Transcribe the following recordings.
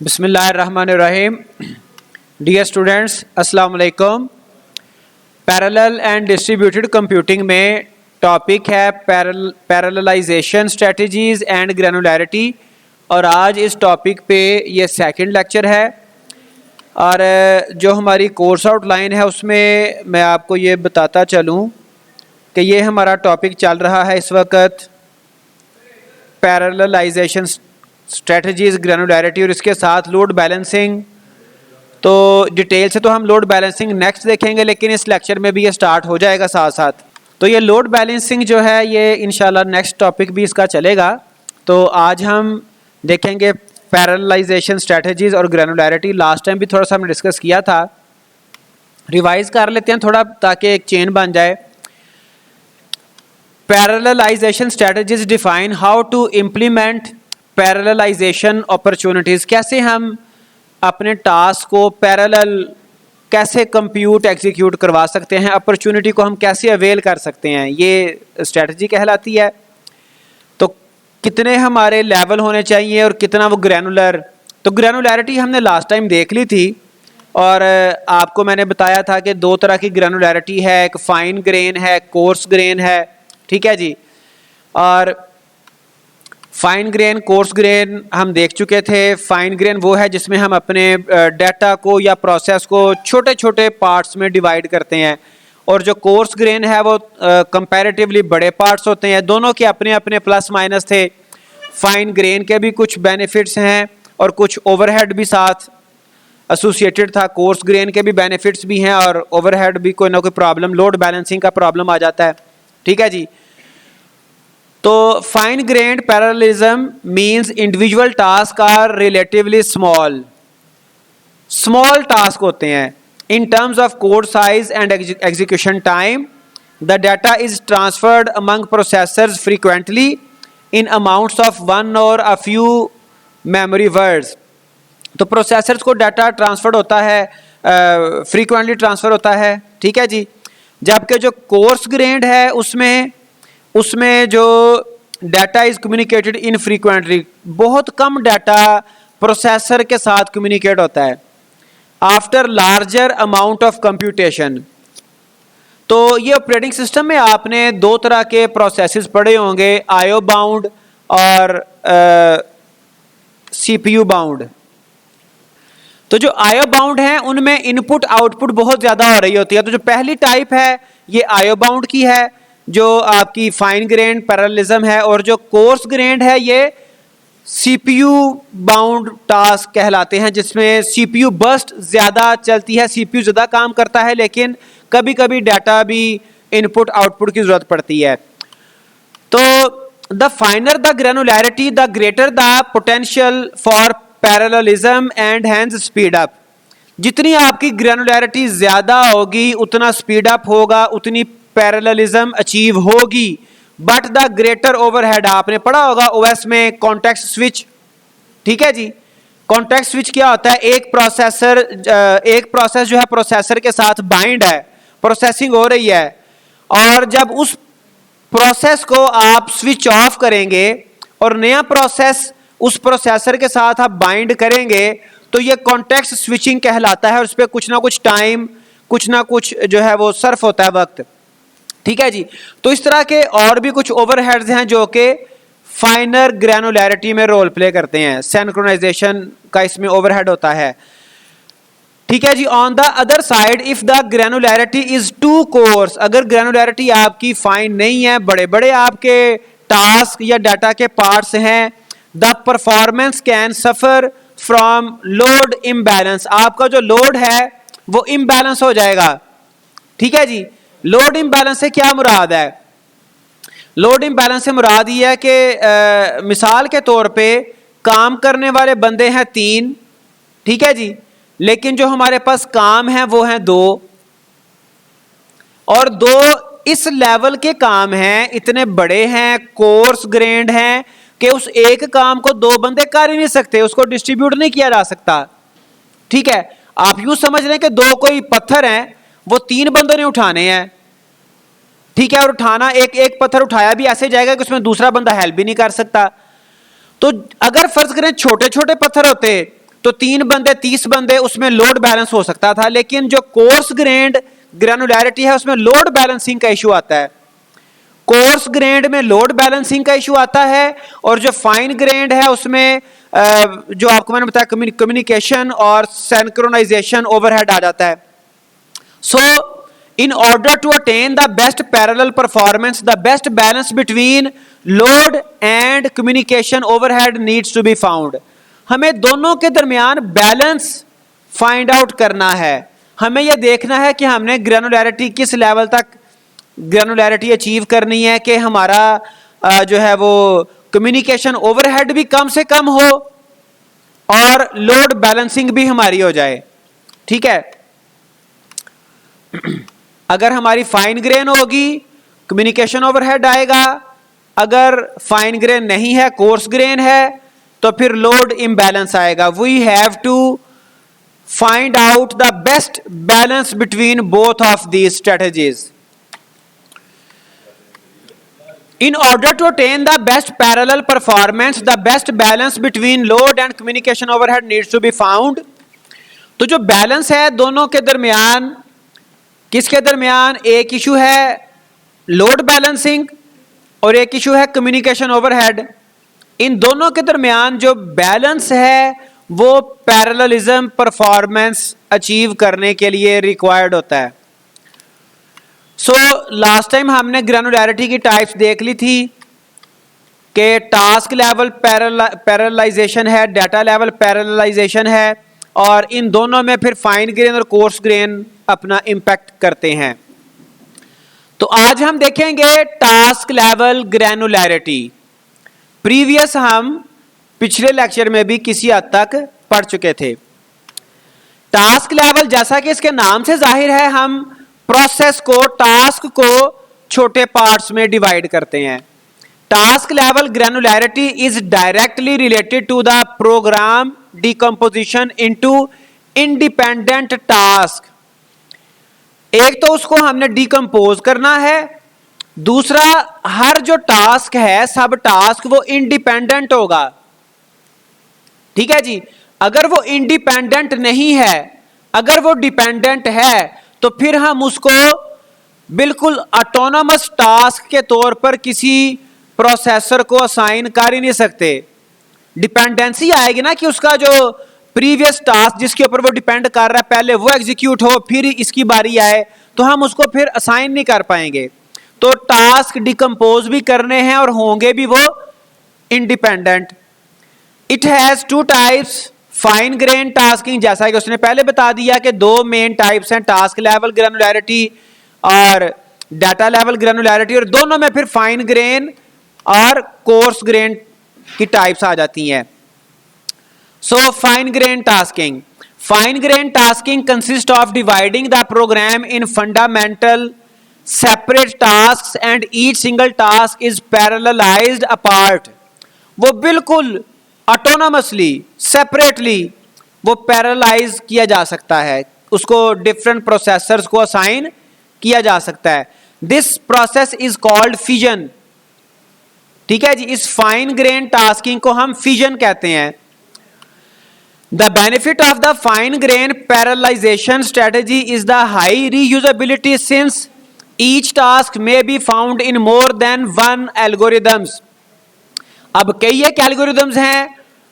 बिस्मिल्लाहिर्रहमानिर्रहीम। Dear students, अस्सलाम वालेकुम। पैरेलल एंड डिस्ट्रीब्यूटेड कंप्यूटिंग में टॉपिक है पैरेललाइजेशन स्ट्रेटजीज एंड ग्रैनुलैरिटी, और आज इस टॉपिक पे ये सेकंड लेक्चर है। और जो हमारी कोर्स आउटलाइन है उसमें मैं आपको ये बताता चलूँ कि ये हमारा टॉपिक चल रहा है इस वक्त पैरेललाइजेशन स्ट्रेटजीज, ग्रैनुलैरिटी और इसके साथ लोड बैलेंसिंग। तो डिटेल से तो हम लोड बैलेंसिंग नेक्स्ट देखेंगे, लेकिन इस लेक्चर में भी ये स्टार्ट हो जाएगा साथ साथ। तो ये लोड बैलेंसिंग जो है ये इंशाल्लाह नेक्स्ट टॉपिक भी इसका चलेगा। तो आज हम देखेंगे पैरेललाइजेशन स्ट्रेटजीज और ग्रैनुलैरिटी। लास्ट टाइम भी थोड़ा सा हमने डिस्कस किया था, रिवाइज कर लेते हैं थोड़ा ताकि एक चेन बन जाए। Parallelisation strategies define how to implement parallelisation opportunities. कैसे हम अपने टास्क को पैरेलल कैसे कंप्यूट एग्जीक्यूट करवा सकते हैं, अपॉर्चुनिटी को हम कैसे अवेल कर सकते हैं, ये स्ट्रेटजी कहलाती है। तो कितने हमारे लेवल होने चाहिए और कितना वो ग्रैनुलर। तो ग्रैनुलैरिटी हमने लास्ट टाइम देख ली थी और आपको मैंने बताया था कि दो तरह की ग्रैनुलैरिटी है, एक फाइन ग्रेन है, कोर्स ग्रेन है। ठीक है जी। और फाइन ग्रेन, कोर्स ग्रेन हम देख चुके थे। फाइन ग्रेन वो है जिसमें हम अपने डाटा को या प्रोसेस को छोटे छोटे पार्ट्स में डिवाइड करते हैं, और जो कोर्स ग्रेन है वो कंपैरेटिवली बड़े पार्ट्स होते हैं। दोनों के अपने अपने प्लस माइनस थे। फाइन ग्रेन के भी कुछ बेनिफिट्स हैं और कुछ ओवरहेड भी साथ एसोसिएटेड था। कोर्स ग्रेन के भी बेनिफिट्स भी हैं और ओवरहेड भी कोई ना कोई प्रॉब्लम, लोड बैलेंसिंग का प्रॉब्लम आ जाता है। ठीक है जी। तो fine grained parallelism means individual task are relatively small task होते हैं in terms of code size and execution time. The data is transferred among processors frequently in amounts of one or a few memory words. तो processors को data transferred होता है, frequently transfer होता है। ठीक है जी। जबकि जो कोर्स ग्रेन्ड है उसमें जो डाटा इज कम्युनिकेटेड इनफ्रीक्वेंटली, बहुत कम डाटा प्रोसेसर के साथ कम्युनिकेट होता है after larger amount of computation. तो ये ऑपरेटिंग सिस्टम में आपने दो तरह के प्रोसेसेस पढ़े होंगे, आईओ बाउंड और सीपीयू बाउंड। तो जो आईओ बाउंड है उनमें इनपुट आउटपुट बहुत ज्यादा हो रही होती है। तो जो पहली टाइप है ये आईओ बाउंड की है, जो आपकी फाइन ग्रेन्ड पैरेललिज्म है, और जो कोर्स ग्रेन्ड है ये सीपीयू बाउंड टास्क कहलाते हैं, जिसमें सीपीयू बर्स्ट ज्यादा चलती है, सीपीयू ज्यादा काम करता है, लेकिन कभी कभी डाटा भी इनपुट आउटपुट की जरूरत पड़ती है। तो the finer the granularity the greater the potential for parallelism and hence speed up. जितनी आपकी ग्रैनुलैरिटी ज्यादा होगी उतना स्पीड अप होगा, उतनी पैरेललिज्म अचीव होगी। बट द ग्रेटर ओवरहेड, आपने पढ़ा होगा ओएस में कॉन्टेक्स्ट स्विच। ठीक है जी। कॉन्टेक्स्ट स्विच क्या होता है? एक प्रोसेस जो है प्रोसेसर के साथ बाइंड है, प्रोसेसिंग हो रही है, और जब उस प्रोसेस को आप स्विच ऑफ करेंगे और नया प्रोसेस उस प्रोसेसर के साथ आप बाइंड करेंगे तो ये कॉन्टेक्स्ट स्विचिंग कहलाता है, और उस पर कुछ ना कुछ टाइम, कुछ ना कुछ जो है वो सर्फ होता है वक्त। ठीक है जी। तो इस तरह के और भी कुछ ओवरहेड्स हैं जो कि फाइनर ग्रैनुलैरिटी में रोल प्ले करते हैं। सिंक्रोनाइजेशन का इसमें ओवरहेड होता है। ठीक है जी। On the other side if the granularity is too coarse, अगर ग्रैनुलैरिटी आपकी फाइन नहीं है, बड़े बड़े आपके टास्क या डाटा के पार्ट्स हैं, the performance can suffer from load imbalance. आपका जो लोड है वो इम्बैलेंस हो जाएगा। ठीक है जी। लोड इम्बैलेंस से क्या मुराद है? लोड इम्बैलेंस से मुराद ये है कि मिसाल के तौर पे काम करने वाले बंदे हैं 3। ठीक है जी। लेकिन जो हमारे पास काम है वो हैं 2, और 2 इस लेवल के काम हैं, इतने बड़े हैं, कोर्स ग्रेन्ड हैं कि उस एक काम को 2 बंदे कर ही नहीं सकते, उसको डिस्ट्रीब्यूट नहीं किया जा सकता। ठीक है। आप यूं समझ लें कि 2 कोई पत्थर हैं, वो 3 बंदों ने उठाने हैं। ठीक है। और उठाना, एक पत्थर उठाया भी ऐसे जाएगा कि उसमें दूसरा बंदा हेल्प भी नहीं कर सकता। तो अगर फर्ज करें छोटे छोटे पत्थर होते तो 3 बंदे 30 बंदे उसमें लोड बैलेंस हो सकता था, लेकिन जो कोर्स ग्रेन्ड ग्रैनुलैरिटी है उसमें लोड बैलेंसिंग का इशू आता है। कोर्स ग्रेन्ड में लोड बैलेंसिंग का इशू आता है, और जो फाइन ग्रेन्ड है उसमें जो आपको मैंने बताया कम्युनिकेशन और सिंक्रोनाइजेशन ओवरहेड आ जाता है। So in order to attain the best parallel performance, the best balance between load and communication overhead needs to be found. हमें दोनों के दरमियान बैलेंस फाइंड आउट करना है। हमें यह देखना है कि हमने ग्रैनुलैरिटी किस लेवल तक ग्रैनुलैरिटी अचीव करनी है कि हमारा जो है वो कम्युनिकेशन ओवरहेड भी कम से कम हो और लोड बैलेंसिंग भी हमारी हो जाए। ठीक है, अगर हमारी फाइन ग्रेन होगी कम्युनिकेशन ओवरहेड आएगा, अगर फाइन ग्रेन नहीं है कोर्स ग्रेन है तो फिर लोड इम्बैलेंस आएगा। We have to find out the best balance between both of these strategies. In order to attain the best parallel performance, the best balance between load and communication overhead needs to be found। तो जो balance है दोनों के दरमियान, किसके दरमियान? एक issue है लोड बैलेंसिंग और एक इशू है कम्युनिकेशन ओवरहेड। इन दोनों के दरमियान जो बैलेंस है वो पैरेललिज्म परफॉर्मेंस अचीव करने के लिए रिक्वायर्ड होता है। लास्ट टाइम हमने ग्रैनुलैरिटी की टाइप्स देख ली थी कि टास्क लेवल पैरेललाइजेशन है, डाटा लेवल पैरेललाइजेशन है, और इन दोनों में फिर फाइन ग्रेन और कोर्स ग्रेन अपना इम्पैक्ट करते हैं। तो आज हम देखेंगे टास्क लेवल ग्रैनुलैरिटी। प्रीवियस हम पिछले लेक्चर में भी किसी हद तक पढ़ चुके थे। टास्क लेवल जैसा कि इसके नाम से जाहिर है, हम प्रोसेस को, टास्क को छोटे पार्ट्स में डिवाइड करते हैं। Task level granularity is directly related to the program decomposition into independent task. एक तो उसको हमने डिकम्पोज करना है, दूसरा हर जो टास्क है सब टास्क वो इंडिपेंडेंट होगा। ठीक है जी, अगर वो इंडिपेंडेंट नहीं है, अगर वो डिपेंडेंट है तो फिर हम उसको बिल्कुल ऑटोनोमस टास्क के तौर पर किसी प्रोसेसर को असाइन कर ही नहीं सकते। डिपेंडेंसी आएगी ना कि उसका जो प्रीवियस टास्क जिसके ऊपर वो डिपेंड कर रहा है पहले वो एग्जीक्यूट हो, फिर इसकी बारी आए, तो हम उसको फिर असाइन नहीं कर पाएंगे। तो टास्क डिकम्पोज भी करने हैं और होंगे भी वो independent. It has two types, fine grain tasking, जैसा कि उसने पहले बता दिया कि दो मेन टाइप्स हैं, टास्क लेवल ग्रैनुलैरिटी और डाटा लेवल ग्रैनुलैरिटी, और दोनों में फिर फाइन ग्रेन और कोर्स ग्रेन की टाइप्स आ जाती हैं। So fine grain tasking, fine grain tasking consist of dividing the program in fundamental separate tasks and each single task is parallelised apart. वो बिल्कुल ऑटोनोमसली, सेपरेटली वो पैरेललाइज किया जा सकता है, उसको डिफरेंट प्रोसेसर्स को असाइन किया जा सकता है। This process is called fission. ठीक है जी, इस फाइन ग्रेन टास्किंग को हम फिजन कहते हैं। The benefit of the fine grain parallelization strategy is the high reusability since each task may be found in more than one algorithms. अब कई एक एल्गोरिदम्स हैं,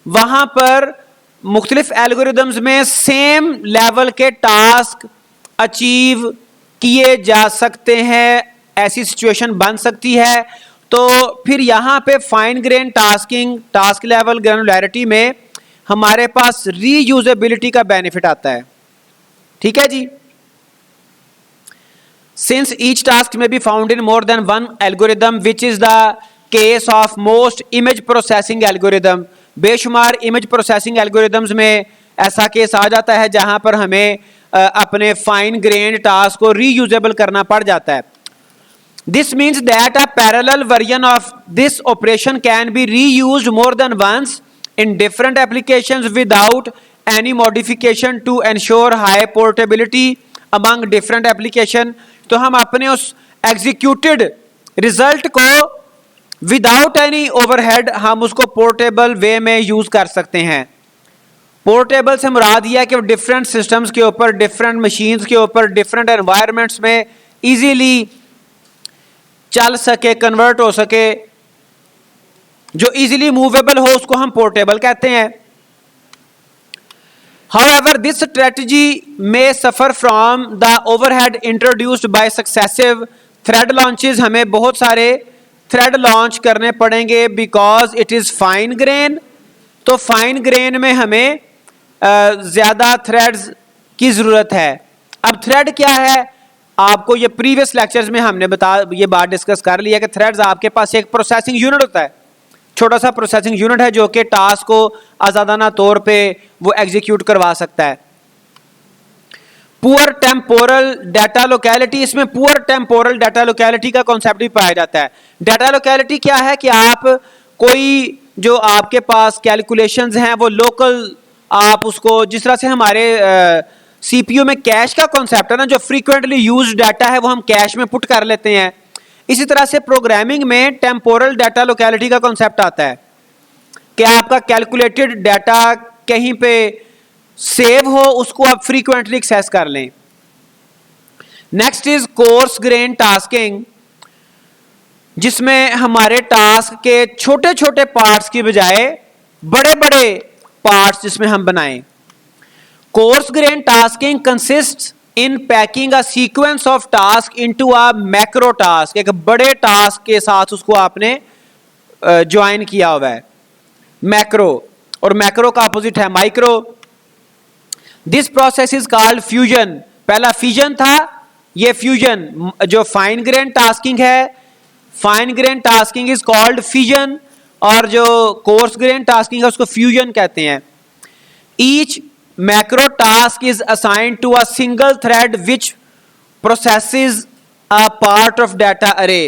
वहां पर मुख्तलिफ एल्गोरिदम्स में सेम लेवल के टास्क अचीव किए जा सकते हैं, ऐसी सिचुएशन बन सकती है। तो फिर यहां पे fine grain tasking, task level granularity में हमारे पास रीयूजेबिलिटी का बेनिफिट आता है। ठीक है जी, सिंस ईच टास्क में B found in more than one algorithm which is the case of most image processing algorithm. बेशुमार इमेज प्रोसेसिंग एल्गोरिदम्स में ऐसा केस आ जाता है जहां पर हमें अपने फाइन ग्रेन टास्क को रीयूजेबल करना पड़ जाता है। This means that a parallel version of this operation can be reused more than once in different applications without any modification to ensure high portability among different application. तो हम अपने उस executed result को without any overhead हम उसको portable वे में use कर सकते हैं। पोर्टेबल से मुराद यह है कि डिफरेंट सिस्टम्स के ऊपर, डिफरेंट मशीन्स के ऊपर, डिफरेंट एनवायरनमेंट्स में इजीली चल सके, कन्वर्ट हो सके, जो इजीली मूवेबल हो उसको हम पोर्टेबल कहते हैं। However, this strategy may suffer from the overhead introduced by successive thread launches. हमें बहुत सारे थ्रेड लॉन्च करने पड़ेंगे because it is fine grain। तो फाइन ग्रेन में हमें ज्यादा थ्रेड्स की जरूरत है। अब थ्रेड क्या है, आपको ये प्रीवियस लेक्चर्स में हमने ये बात डिस्कस कर लिया कि थ्रेड्स आपके पास एक प्रोसेसिंग यूनिट होता है, छोटा सा प्रोसेसिंग यूनिट है जो कि टास्क को आजादाना तौर पे वो एग्जीक्यूट करवा सकता है। पुअर टेम्पोरल डाटा लोकेलिटी, इसमें पुअर टेम्पोरल डाटा लोकेलिटी का कॉन्सेप्ट भी पाया जाता है। डाटा लोकेलिटी क्या है कि आप कोई जो आपके पास कैलकुलेशंस हैं वो लोकल, आप उसको जिस तरह से हमारे सीपीयू में कैश का कॉन्सेप्ट है ना, जो फ्रीक्वेंटली यूज्ड डाटा है वो हम कैश में पुट कर लेते हैं, इसी तरह से प्रोग्रामिंग में टेम्पोरल डाटा लोकेलिटी का कॉन्सेप्ट आता है कि आपका कैलकुलेटेड डाटा कहीं पे सेव हो, उसको आप फ्रीक्वेंटली एक्सेस कर लें। Next is coarse grain tasking, जिसमें हमारे टास्क के छोटे छोटे पार्ट्स की बजाय बड़े बड़े पार्ट्स जिसमें हम बनाएं। Coarse grain tasking consist in packing a sequence of task into a macro task, एक बड़े टास्क के साथ उसको आपने ज्वाइन किया हुआ है, मैक्रो, और मैक्रो का अपोजिट है micro. This process is called fusion. पहला फ्यूजन था, ये फ्यूजन जो फाइन ग्रेन टास्किंग है, fine grain tasking is called fusion, और जो कोर्स ग्रेन टास्किंग है उसको फ्यूजन कहते हैं। Each macro task is assigned to a single thread which processes a part of data array.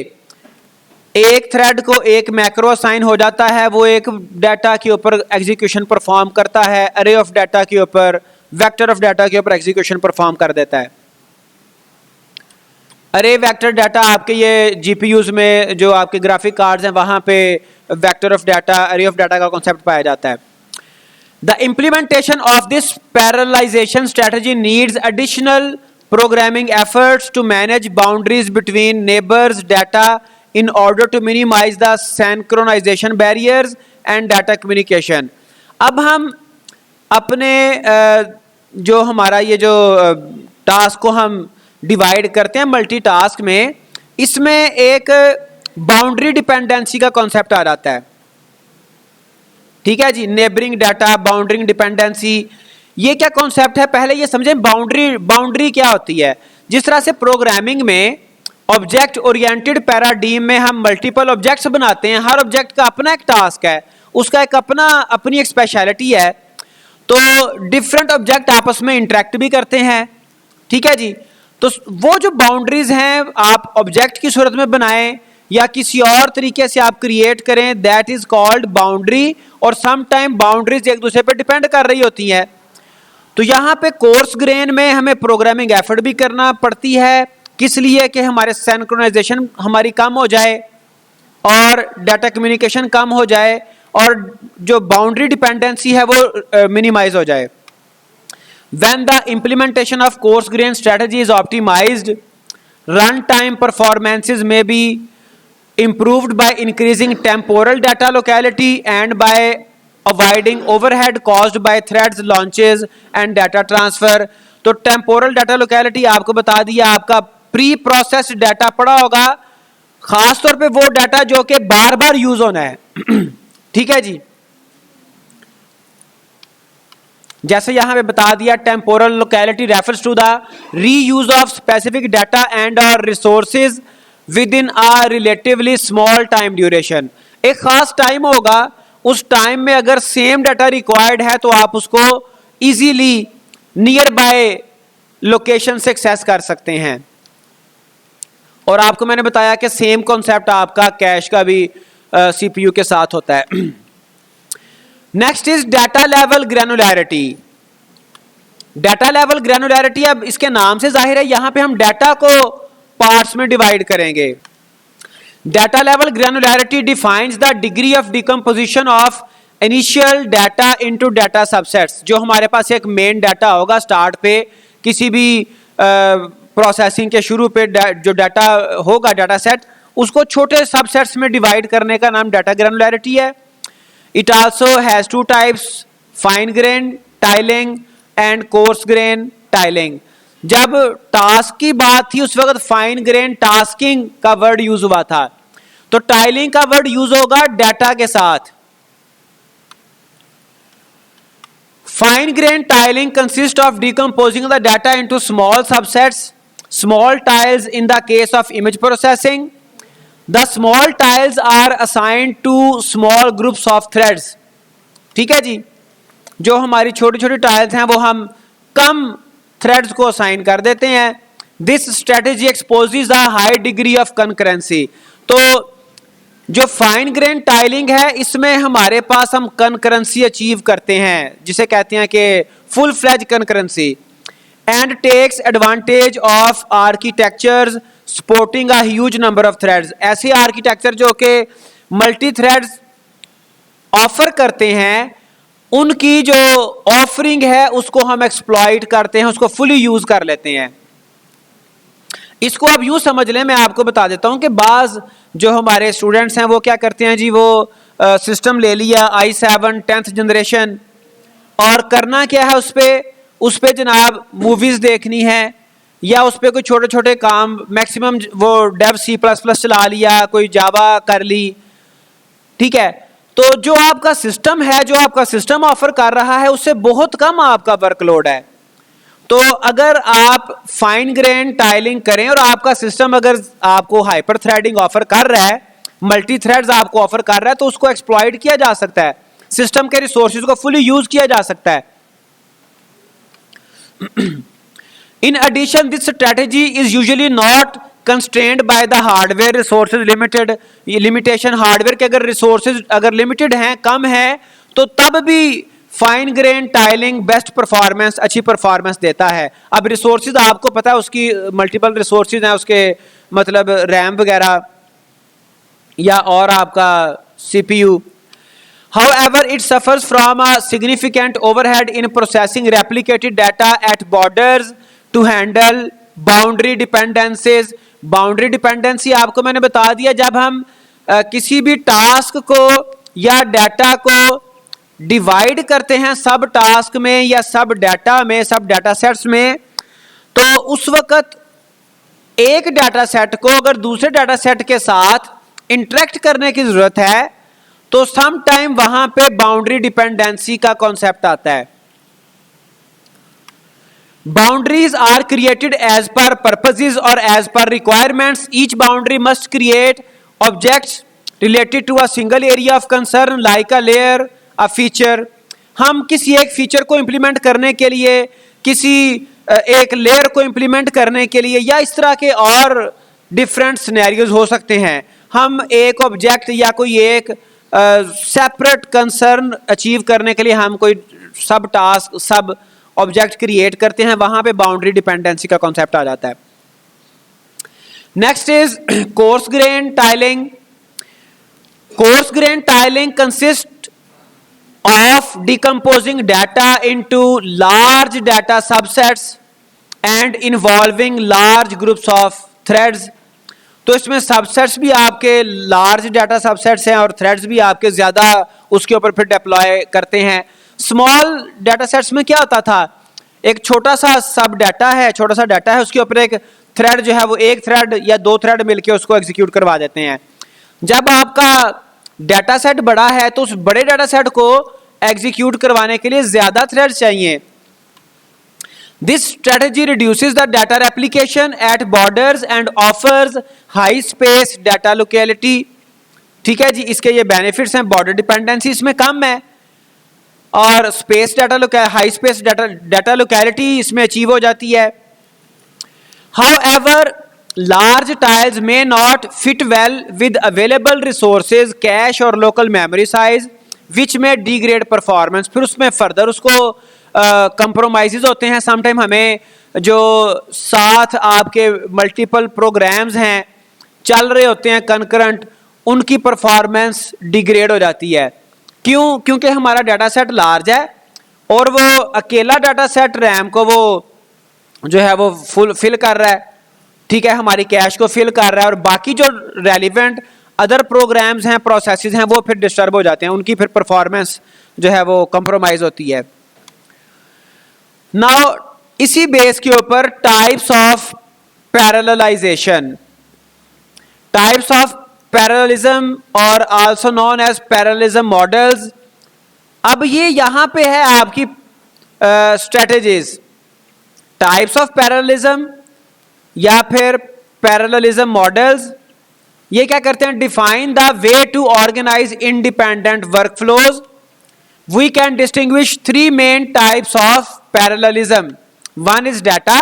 एक थ्रेड को एक मैक्रो असाइन हो जाता है, वो एक डाटा के ऊपर एग्जीक्यूशन परफॉर्म करता है, अरे ऑफ डाटा के ऊपर, वेक्टर ऑफ डाटा के ऊपर एग्जीक्यूशन परफॉर्म कर देता है। अरे वेक्टर डाटा आपके ये जीपीयूज में जो आपके ग्राफिक कार्ड्स हैं वहां पे vector of data, array of data का कॉन्सेप्ट पाया जाता है। The implementation of this parallelization strategy needs additional programming efforts to manage boundaries between neighbours data in order to minimize the synchronization barriers and data communication। अब हम अपने जो हमारा ये जो टास्क को हम डिवाइड करते हैं मल्टीटास्क में, इसमें एक बाउंड्री डिपेंडेंसी का कॉन्सेप्ट आ जाता है। ठीक है जी, नेबरिंग डाटा, बाउंड्री डिपेंडेंसी, ये क्या कॉन्सेप्ट है पहले ये समझें। बाउंड्री क्या होती है? जिस तरह से प्रोग्रामिंग में ऑब्जेक्ट ओरिएंटेड पैराडाइम में हम मल्टीपल ऑब्जेक्ट्स बनाते हैं, हर ऑब्जेक्ट का अपना एक टास्क है, उसका एक अपनी एक स्पेशलिटी है, तो डिफरेंट ऑब्जेक्ट आपस में इंटरेक्ट भी करते हैं। ठीक है जी, तो वो जो बाउंड्रीज हैं आप ऑब्जेक्ट की सूरत में बनाएं या किसी और तरीके से आप क्रिएट करें, दैट इज कॉल्ड बाउंड्री। और सम टाइम बाउंड्रीज एक दूसरे पर डिपेंड कर रही होती हैं। तो यहाँ पे कोर्स ग्रेन में हमें प्रोग्रामिंग एफर्ट भी करना पड़ती है, किस लिए कि हमारे सिंक्रोनाइजेशन हमारी कम हो जाए और डाटा कम्युनिकेशन कम हो जाए और जो बाउंड्री डिपेंडेंसी है वो मिनिमाइज हो जाए। When the implementation of coarse grain strategy is optimized, runtime performances may be improved by increasing temporal data locality and by avoiding overhead caused by threads launches and data transfer। तो temporal data locality आपको बता दिया, आपका pre process data पड़ा होगा, खास तौर पे वो डाटा जो कि बार बार यूज होना है। ठीक है जी, जैसे यहां पे बता दिया, temporal locality refers to the reuse of specific data and और resources within a relatively small time duration. एक खास टाइम होगा, उस टाइम में अगर सेम डाटा रिक्वायर्ड है तो आप उसको इजीली नियर बाय लोकेशन से एक्सेस कर सकते हैं। और आपको मैंने बताया कि सेम कॉन्सेप्ट आपका कैश का भी सीपीयू के साथ होता है। Next is data level granularity. Data level granularity, अब इसके नाम से जाहिर है यहां पे हम डाटा को पार्ट्स में डिवाइड करेंगे। Data level granularity defines the degree of decomposition of initial data into data subsets. जो हमारे पास एक मेन डाटा होगा स्टार्ट पे, किसी भी प्रोसेसिंग के शुरू पे जो डाटा होगा डाटा सेट, उसको छोटे सबसेट्स में डिवाइड करने का नाम डाटा ग्रैनुलैरिटी है। It also has two types, fine grain tiling and coarse grain tiling. जब टास्क की बात थी उस वक्त फाइन ग्रेन टास्किंग का वर्ड यूज हुआ था, तो टाइलिंग का वर्ड यूज होगा डाटा के साथ। Fine grain tiling consist of decomposing the data into small subsets, small tiles in the case of image processing. The small tiles are assigned to small groups of threads. ठीक है जी, जो हमारी छोटी छोटी tiles हैं वो हम कम थ्रेड्स को असाइन कर देते हैं। This strategy exposes a high degree of concurrency. तो जो फाइन ग्रेन टाइलिंग है इसमें हमारे पास हम कंकरेंसी अचीव करते हैं, जिसे कहते हैं कि full fledge concurrency, and takes advantage of architectures supporting a huge number of threads. ऐसे आर्किटेक्चर जो कि मल्टी थ्रेड्स ऑफर करते हैं, उनकी जो ऑफरिंग है उसको हम एक्सप्लॉइट करते हैं, उसको फुली यूज कर लेते हैं। इसको अब यूं समझ लें, मैं आपको बता देता हूं कि बाज जो हमारे स्टूडेंट्स हैं वो क्या करते हैं जी, वो सिस्टम ले लिया i7 10th जनरेशन, और करना क्या है उस पे जनाब मूवीज देखनी है, या उस पे कोई छोटे छोटे काम, मैक्सिमम वो डेव C++ चला लिया, कोई जावा कर ली। ठीक है, तो जो आपका सिस्टम है, जो आपका सिस्टम ऑफर कर रहा है उससे बहुत कम आपका वर्कलोड है। तो अगर आप फाइन ग्रेन टाइलिंग करें और आपका सिस्टम अगर आपको हाइपर थ्रेडिंग ऑफर कर रहा है, मल्टी थ्रेड्स आपको ऑफर कर रहा है, तो उसको एक्सप्लॉइट किया जा सकता है, सिस्टम के रिसोर्सेज को फुली यूज किया जा सकता है। In addition this strategy is usually not constrained by the hardware resources limited. ये लिमिटेशन हार्डवेयर के अगर रिसोर्सेज अगर लिमिटेड हैं, कम है, तो तब भी fine grain tiling best performance, अच्छी परफॉर्मेंस देता है। अब रिसोर्सेज आपको पता है, उसकी मल्टीपल रिसोर्सेज हैं, उसके मतलब रैम वगैरह या और आपका CPU। However, it suffers from a significant overhead in processing replicated data at borders to handle boundary dependencies। Boundary dependency आपको मैंने बता दिया, जब हम किसी भी टास्क को या डाटा को डिवाइड करते हैं सब टास्क में या सब डाटा में, सब डाटा सेट्स में, तो उस वक्त एक डाटा सेट को अगर दूसरे डाटा सेट के साथ इंटरेक्ट करने की जरूरत है, तो सम टाइम वहां पे बाउंड्री डिपेंडेंसी का कॉन्सेप्ट आता है। Boundaries are created as per purposes और as per requirements. Each boundary must create objects related to a single area of concern like a layer, a feature. हम किसी एक feature को इंप्लीमेंट करने के लिए, किसी एक लेयर को इंप्लीमेंट करने के लिए, या इस तरह के और डिफरेंट सिनेरियोज हो सकते हैं। हम एक ऑब्जेक्ट या कोई एक सेपरेट कंसर्न अचीव करने के लिए हम कोई सब टास्क, सब ऑब्जेक्ट क्रिएट करते हैं, वहां पे बाउंड्री डिपेंडेंसी का कॉन्सेप्ट आ जाता है। Next is coarse grain tiling. Coarse grain tiling consist of decomposing data into large data subsets and involving large groups of threads। तो इसमें सबसेट्स भी आपके लार्ज डाटा सबसेट्स हैं और थ्रेड्स भी आपके ज्यादा उसके ऊपर फिर डिप्लॉय करते हैं। स्मॉल डाटा सेट्स में क्या होता था, एक छोटा सा सब डाटा है, छोटा सा डाटा है, उसके ऊपर एक थ्रेड जो है वो एक थ्रेड या दो थ्रेड मिलके उसको एग्जीक्यूट करवा देते हैं। जब आपका डाटा सेट बड़ा है तो उस बड़े डाटा सेट को एग्जीक्यूट करवाने के लिए ज्यादा थ्रेड चाहिए। This strategy reduces the data replication at borders and offers high space data locality. ठीक है जी, इसके ये बेनिफिट्स हैं। बॉर्डर डिपेंडेंसी इसमें कम है और space data, high space data locality इसमें अचीव हो जाती है। However, large tiles may not fit well with available resources, cache और local memory size, which may degrade performance। फिर उसमें फर्दर उसको compromises होते हैं। समटाइम हमें जो साथ आपके मल्टीपल प्रोग्राम्स हैं चल रहे होते हैं कंकरेंट, उनकी परफॉर्मेंस डिग्रेड हो जाती है। क्यों? क्योंकि हमारा डाटा सेट लार्ज है और वो अकेला डाटा सेट रैम को वो जो है वो फिल कर रहा है, ठीक है, हमारी कैश को फिल कर रहा है, और बाकी जो रेलिवेंट अदर प्रोग्राम्स हैं, प्रोसेसेस हैं, वो फिर डिस्टर्ब हो जाते हैं, उनकी फिर परफॉर्मेंस जो है वो कंप्रोमाइज होती है। नाउ इसी बेस के ऊपर types of parallelization, types of parallelism और also known as parallelism models. अब ये यहां पे है आपकी स्ट्रेटेजीज, टाइप्स ऑफ पैरेललिज्म या फिर पैरेललिज्म मॉडल्स। ये क्या करते हैं? Define the way to organize independent workflows. We can distinguish three main types of parallelism. One is data,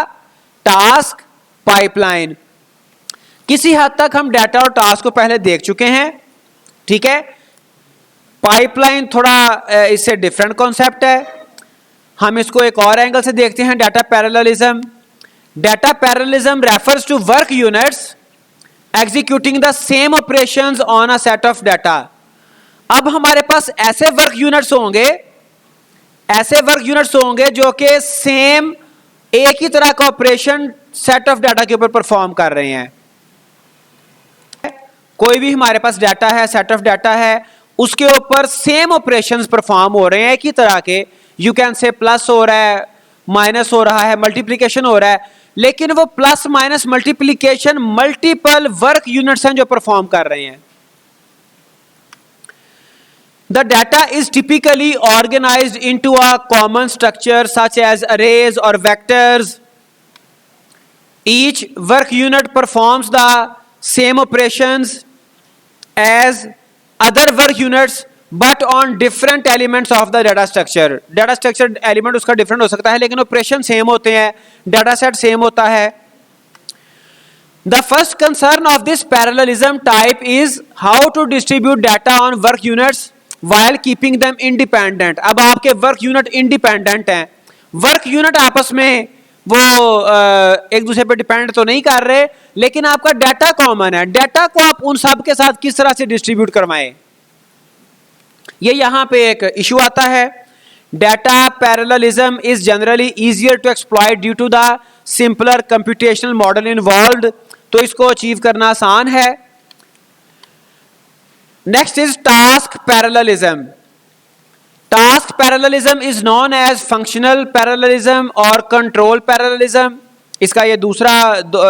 task, pipeline. किसी हद तक हम डाटा और टास्क को पहले देख चुके हैं, ठीक है। पाइपलाइन थोड़ा इससे डिफरेंट कॉन्सेप्ट है, हम इसको एक और एंगल से देखते हैं। Data parallelism, data parallelism refers to work units executing the same operations on a set of data. अब हमारे पास ऐसे वर्क यूनिट्स होंगे, ऐसे वर्क यूनिट्स होंगे जो कि सेम एक ही तरह का ऑपरेशन सेट ऑफ डाटा के ऊपर परफॉर्म कर रहे हैं। कोई भी हमारे पास डाटा है, सेट ऑफ डाटा है, उसके ऊपर सेम ऑपरेशंस परफॉर्म हो रहे हैं एक ही तरह के। यू कैन से प्लस हो रहा है, माइनस हो रहा है, मल्टीप्लिकेशन हो रहा है, लेकिन वो plus minus multiplication multiple work units हैं जो परफॉर्म कर रहे हैं। The data is typically organized into a common structure such as arrays or vectors. Each work unit performs the same operations as other work units but on different elements of the data structure. Data structure element उसका different हो सकता है लेकिन operation same होते हैं, data set same होता है। The first concern of this parallelism type is how to distribute data on work units while keeping them independent. अब आपके वर्क यूनिट इंडिपेंडेंट हैं, वर्क यूनिट आपस में वो एक दूसरे पे डिपेंड तो नहीं कर रहे, लेकिन आपका डाटा कॉमन है। डाटा को आप उन सब के साथ किस तरह से डिस्ट्रीब्यूट करवाएं, ये यहां पे एक इशू आता है। Data parallelism is generally easier to exploit due to the simpler computational model involved, तो इसको अचीव करना आसान है। Next is task parallelism. Task parallelism is known as functional parallelism or control parallelism. इसका ये दूसरा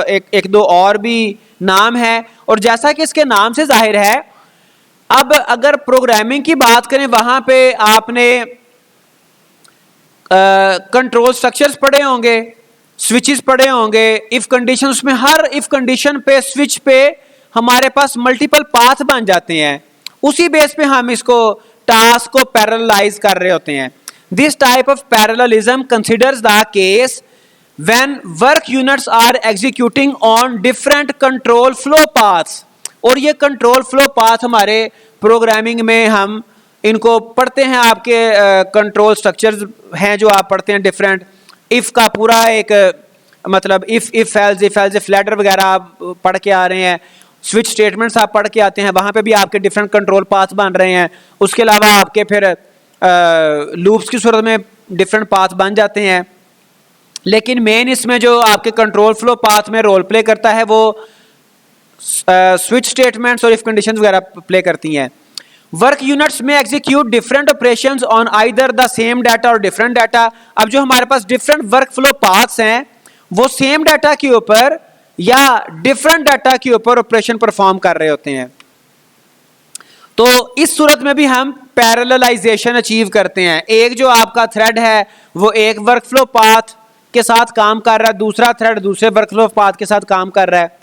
एक दो और भी नाम है, और जैसा कि इसके नाम से जाहिर है, अब अगर प्रोग्रामिंग की बात करें वहां पे आपने कंट्रोल स्ट्रक्चर्स पढ़े होंगे, स्विचेस पढ़े होंगे, इफ कंडीशंस में हर इफ कंडीशन पे स्विच पे हमारे पास मल्टीपल पाथ बन जाते हैं, उसी बेस पे हम इसको टास्क को पैरेललाइज कर रहे होते हैं। This type of parallelism considers the case when work units are executing on different control flow paths, और ये कंट्रोल फ्लो पाथ हमारे प्रोग्रामिंग में हम इनको पढ़ते हैं, आपके कंट्रोल स्ट्रक्चर्स हैं जो आप पढ़ते हैं डिफरेंट। इफ का पूरा एक मतलब इफ एल्स लैडर वगैरह आप पढ़ के आ रहे हैं, स्विच स्टेटमेंट्स आप पढ़ के आते हैं, वहां पे भी आपके डिफरेंट कंट्रोल पाथ बन रहे हैं। उसके अलावा आपके फिर लूप्स की सूरत में डिफरेंट पाथ बन जाते हैं, लेकिन मेन इसमें जो आपके कंट्रोल फ्लो पाथ में रोल प्ले करता है वो स्विच स्टेटमेंट्स और इफ कंडीशंस वगैरह प्ले करती हैं। वर्क यूनिट्स में execute different operations on either the same data और डिफरेंट डाटा। अब जो हमारे पास डिफरेंट वर्क फ्लो पाथ्स हैं वो सेम डाटा के ऊपर या डिफरेंट डाटा के ऊपर ऑपरेशन परफॉर्म कर रहे होते हैं। तो इस सूरत में भी हम पैरेललाइजेशन अचीव करते हैं। एक जो आपका थ्रेड है वो एक वर्कफ्लो पाथ के साथ काम कर रहा है, दूसरा थ्रेड दूसरे वर्कफ्लो पाथ के साथ काम कर रहा है।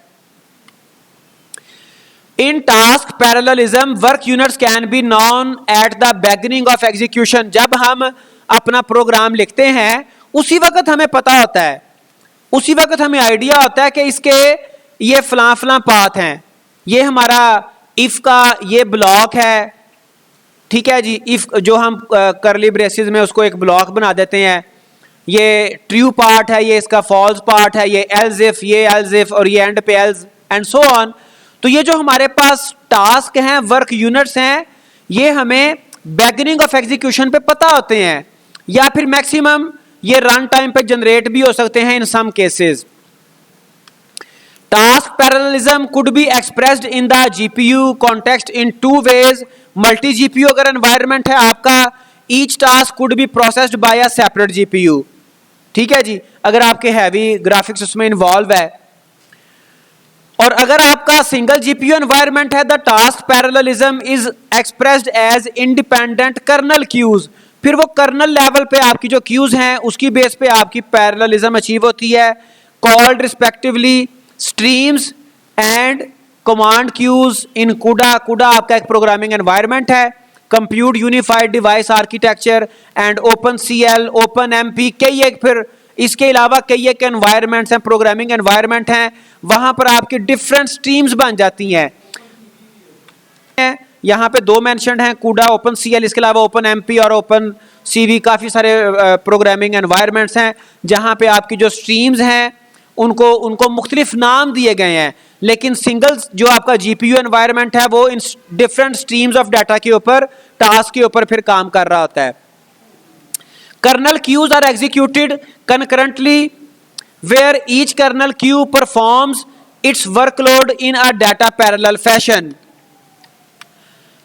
In task parallelism work units can be known at the beginning of execution. जब हम अपना प्रोग्राम लिखते हैं उसी वक्त हमें पता होता है, उसी वक्त हमें आइडिया होता है कि इसके ये फलां फलां पाथ हैं, ये हमारा इफ का ये ब्लॉक है, ठीक है जी। इफ जो हम करली ब्रेसेस में उसको एक ब्लॉक बना देते हैं, ये ट्रू पार्ट है, ये इसका फॉल्स पार्ट है, ये एल्स इफ, ये एल्स इफ, और ये एंड पे एल्स एंड सो ऑन। तो ये जो हमारे पास टास्क हैं, वर्क यूनिट्स हैं, ये हमें बिगिनिंग ऑफ एग्जीक्यूशन पे पता होते हैं, या फिर मैक्सिमम ये रन टाइम पे जनरेट भी हो सकते हैं in some cases. Task parallelism could be expressed in the GPU context in two ways. Multi GPU अगर एनवायरनमेंट है आपका, each task could be processed by a separate GPU. ठीक है जी, अगर आपके हैवी ग्राफिक्स उसमें इन्वॉल्व है। और अगर आपका सिंगल जीपीयू एनवायरनमेंट है, the task parallelism is expressed as independent kernel queues. फिर वो कर्नल लेवल पे आपकी जो क्यूज हैं उसकी बेस पे आपकी पैरेललिज्म अचीव होती है। Called respectively streams and command queues in CUDA. CUDA आपका एक प्रोग्रामिंग एनवायरनमेंट है। Compute unified device architecture and OpenCL, OpenMP, कई एक फिर इसके अलावा कई एक एनवायरनमेंट्स हैं, प्रोग्रामिंग एनवायरनमेंट हैं, वहां पर आपकी डिफरेंट स्ट्रीम्स बन जाती हैं। यहाँ पे दो मेंशन्ड हैं, कूडा, ओपन सीएल, इसके अलावा ओपन एमपी और ओपन सीवी, काफी सारे प्रोग्रामिंग एनवायरनमेंट्स हैं जहां पे आपकी जो स्ट्रीम्स हैं उनको मुख्तलिफ नाम दिए गए हैं, लेकिन सिंगल जो आपका जीपीयू एनवायरनमेंट है वो in different streams of data के ऊपर, टास्क के ऊपर फिर काम कर रहा होता है। Kernel queues are executed concurrently where each kernel queue performs its workload in a data parallel fashion.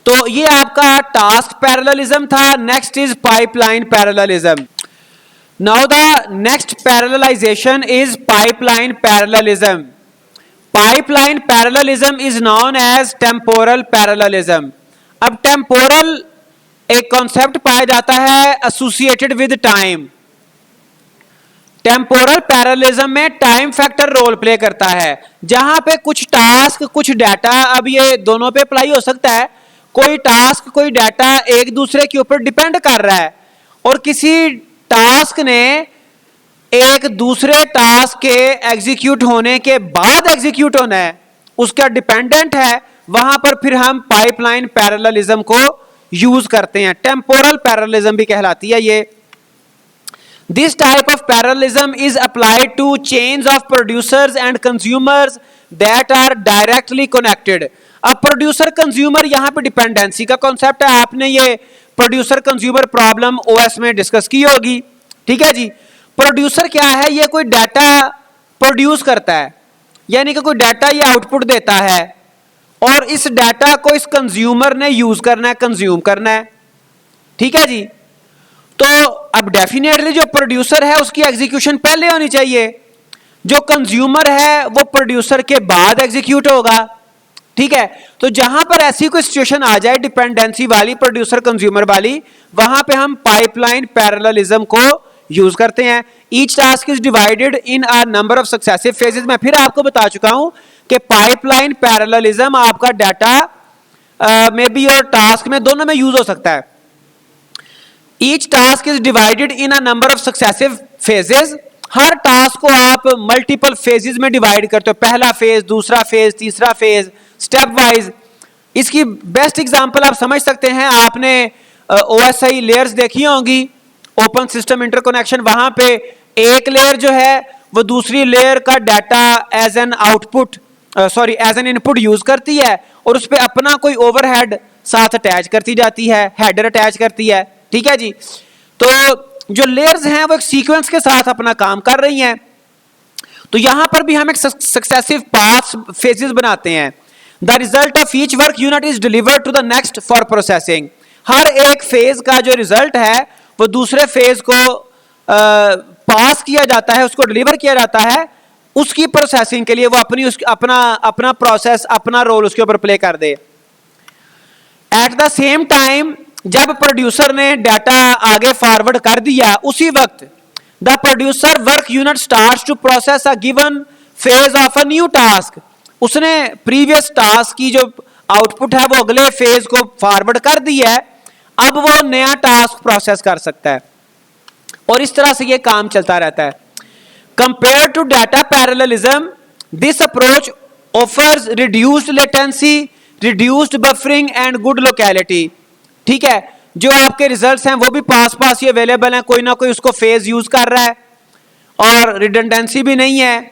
तो ये आपका टास्क पैरेललिज्म था। Next is pipeline parallelism. Now the next parallelization is pipeline parallelism. Pipeline parallelism is known as temporal parallelism. अब temporal एक concept पाया जाता है associated with time. Temporal parallelism में टाइम फैक्टर रोल प्ले करता है, जहां पे कुछ टास्क कुछ डाटा, अब ये दोनों पे अप्लाई हो सकता है, कोई टास्क कोई डाटा एक दूसरे के ऊपर डिपेंड कर रहा है और किसी टास्क ने एक दूसरे टास्क के एग्जीक्यूट होने के बाद एग्जीक्यूट होना है, उसका डिपेंडेंट है, वहां पर फिर हम पाइपलाइन पैरेललिज्म को यूज करते हैं। टेम्पोरल पैरेललिज्म भी कहलाती है ये। This type of parallelism is applied to chains of producers and consumers that are directly connected. अब प्रोड्यूसर कंज्यूमर, यहां पे डिपेंडेंसी का कॉन्सेप्ट है, आपने ये प्रोड्यूसर कंज्यूमर प्रॉब्लम ओएस में डिस्कस की होगी। ठीक है जी। प्रोड्यूसर क्या है? ये कोई डाटा प्रोड्यूस करता है, यानी कि कोई डाटा ये आउटपुट देता है और इस डाटा को इस कंज्यूमर ने यूज करना है, कंज्यूम करना है। ठीक है जी। तो अब डेफिनेटली जो प्रोड्यूसर है उसकी एग्जीक्यूशन पहले होनी चाहिए, जो कंज्यूमर है वो प्रोड्यूसर के बाद एग्जीक्यूट होगा। ठीक है। तो जहां पर ऐसी कोई सिचुएशन आ जाए डिपेंडेंसी वाली, प्रोड्यूसर कंज्यूमर वाली, वहां पे हम पाइपलाइन पैरेललिज्म को यूज करते हैं। Each task is divided in a number of successive phases. मैं फिर आपको बता चुका हूं कि पाइपलाइन पैरेललिज्म आपका डाटा में भी और टास्क में, दोनों में यूज हो सकता है। Each task is divided in a number of successive phases. Her task को आप मल्टीपल फेजेस में डिवाइड करते हो, पहला फेज, दूसरा फेज, तीसरा फेज, स्टेप वाइज। इसकी बेस्ट एग्जांपल आप समझ सकते हैं, आपने ओएसआई लेयर्स देखी होंगी, ओपन सिस्टम इंटरकनेक्शन। वहां पे एक लेयर जो है वो दूसरी लेयर का data as an output, as an input use करती है और उस पर अपना कोई ओवरहेड साथ अटैच करती जाती है, हेडर अटैच करती है। ठीक है जी। तो जो लेयर्स हैं वो एक सीक्वेंस के साथ अपना काम कर रही हैं। तो यहां पर भी हम एक सक्सेसिव पाथ्स, फेजेस बनाते हैं। The result of each work unit is delivered to the next for processing. हर एक फेज का जो रिजल्ट है वो दूसरे फेज को पास किया जाता है, उसको डिलीवर किया जाता है, उसकी प्रोसेसिंग के लिए वो अपना प्रोसेस, अपना रोल उसके ऊपर प्ले कर दे। एट द सेम टाइम जब प्रोड्यूसर ने डाटा आगे फॉरवर्ड कर दिया, उसी वक्त the producer work unit starts to process a given phase of a new task. उसने प्रीवियस टास्क की जो आउटपुट है वो अगले फेज को फॉरवर्ड कर दिया है, अब वो नया टास्क प्रोसेस कर सकता है और इस तरह से ये काम चलता रहता है। Compare to data parallelism, this approach offers reduced latency, reduced buffering and good locality. ठीक है। जो आपके रिजल्ट्स हैं वो भी पास पास ही अवेलेबल हैं, कोई ना कोई उसको फेज यूज कर रहा है और रिडंडेंसी भी नहीं है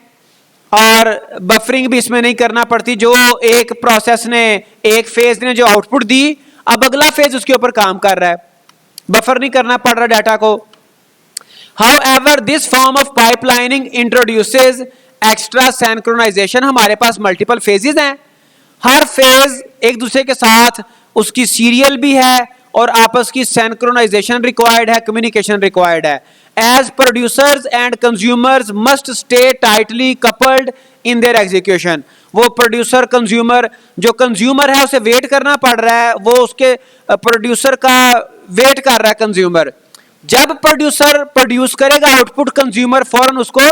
और बफरिंग भी इसमें नहीं करना पड़ती। जो एक प्रोसेस ने, एक फेज ने जो आउटपुट दी, अब अगला फेज उसके ऊपर काम कर रहा है, बफर नहीं करना पड़ रहा डाटा को। However, this form of pipelining introduces extra synchronization। हमारे पास मल्टीपल फेजेस हैं, हर फेज एक दूसरे के साथ उसकी सीरियल भी है और आपस की सिंक्रोनाइजेशन रिक्वायर्ड है, कम्युनिकेशन रिक्वायर्ड है। As producers and consumers must stay tightly coupled in their execution. वो प्रोड्यूसर कंज्यूमर, जो कंज्यूमर है उसे वेट करना पड़ रहा है, वो उसके प्रोड्यूसर का वेट कर रहा है कंज्यूमर। जब प्रोड्यूसर प्रोड्यूस करेगा आउटपुट, कंज्यूमर फौरन उसको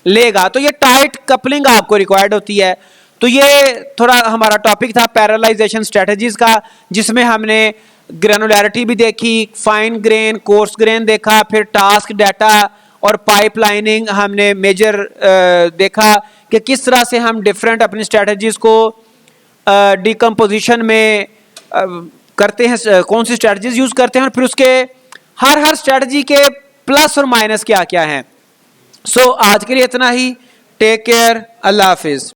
लेगा। तो ये टाइट कपलिंग आपको रिक्वायर्ड होती है। तो ये थोड़ा हमारा टॉपिक था पैरेललाइजेशन स्ट्रेटजीज का, जिसमें हमने ग्रेनुलैरिटी भी देखी, फाइन ग्रेन, कोर्स ग्रेन देखा, फिर टास्क डाटा और पाइपलाइनिंग हमने मेजर देखा कि किस तरह से हम डिफरेंट अपनी स्ट्रेटजीज को डिकम्पोजिशन में करते हैं, कौन सी स्ट्रेटजीज यूज करते हैं, और फिर उसके हर स्ट्रेटजी के प्लस और माइनस क्या क्या हैं। सो आज के लिए इतना ही। टेक केयर, अल्लाह हाफिज।